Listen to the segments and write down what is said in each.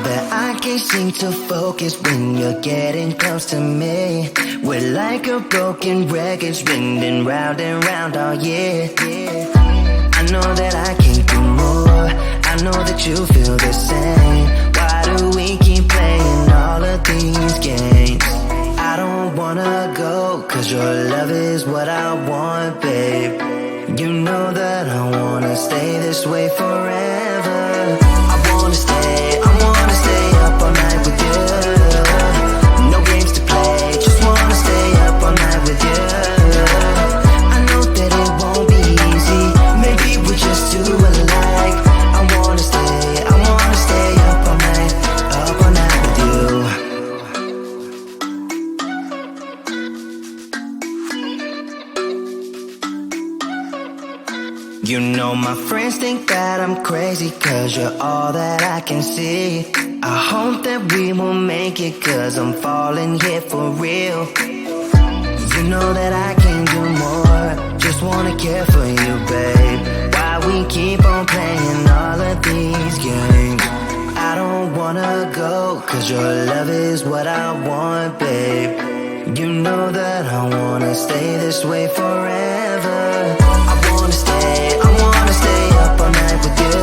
that I can't seem to focus when you're getting close to me. We're like a broken record spinning round and round all year. I know that I can't do more, I know that you feel the same. Why do we keep playing all of these games? I don't wanna go, cause your love is what I want, babe. You know that I wanna stay this way forever. I wanna stay up all night with you. No games to play, just wanna stay up all night with you. I know that it won't be easy, maybe we're just too alike. I wanna stay up all night with you. You know my friends think that I'm crazy, cause you're all that I can see. I hope that we will make it, cause I'm falling here for real. You know that I can do more, just wanna care for you, babe. Why we keep on playing all of these games? I don't wanna go, cause your love is what I want, babe. You know that I wanna stay this way forever. I wanna stay up all night with you.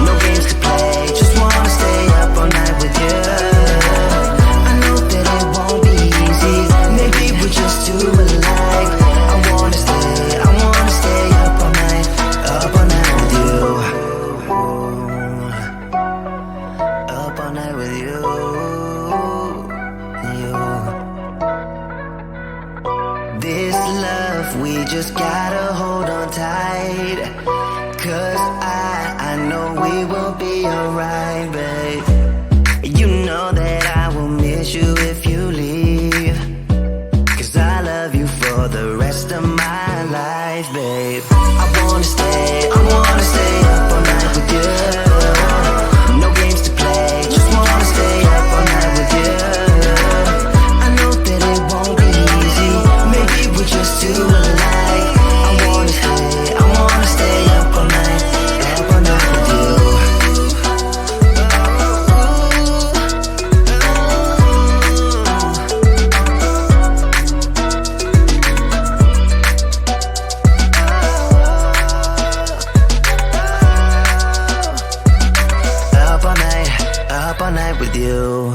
No games to play, just wanna stay up all night with you. I know that it won't be easy, maybe we're just too alike. I wanna stay up all night with you. Up all night with you. This love, we just gotta hold on tight, cause I know we will be alright, babe. You know that I will miss you if you leave, cause I love you for the rest of my life, babe. I wanna stay up all night with you. No games to play, just wanna stay up all night with you. I know that it won't be easy, maybe we're just too alike. I wanna stay up all night with you. Up all night with you.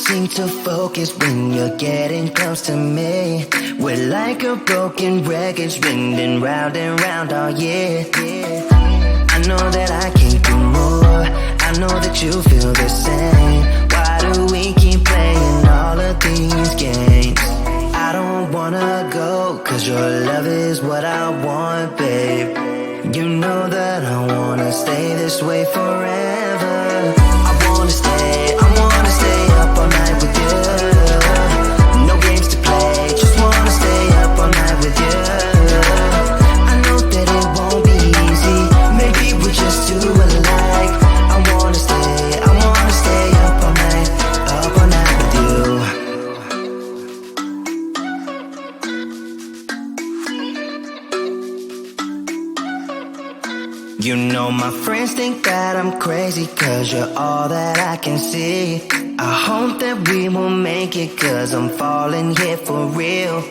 seem to focus when you're getting close to me. We're like a broken record spinning round and round all year. I know that I can do more, I know that you feel the same. Why do we keep playing all of these games? I don't wanna go, cause your love is what I want, babe. You know that I wanna stay this way forever. I wanna stay up all night with you. No games to play, just wanna stay up all night with you. I know that it won't be easy, maybe we're just too alike. I wanna stay up all night with you. You know my friends think that I'm crazy, cause you're all that I can see. I hope that we will make it, cause I'm falling here for real.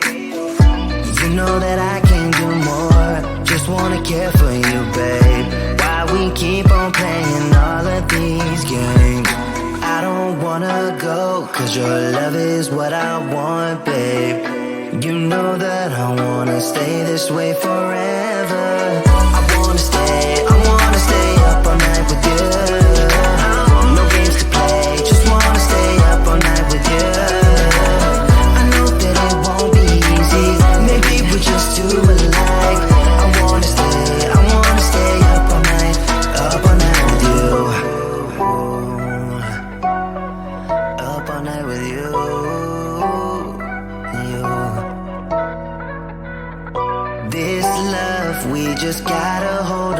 You know that I can do more, just wanna care for you, babe. Why we keep on playing all of these games? I don't wanna go, cause your love is what I want, babe. You know that I wanna stay this way forever. I wanna stay up all night with you. No games to play, just wanna stay up all night with you. I know that it won't be easy, maybe we're just too alike. I wanna stay up all night with you. Up all night with you. This love, we just gotta hold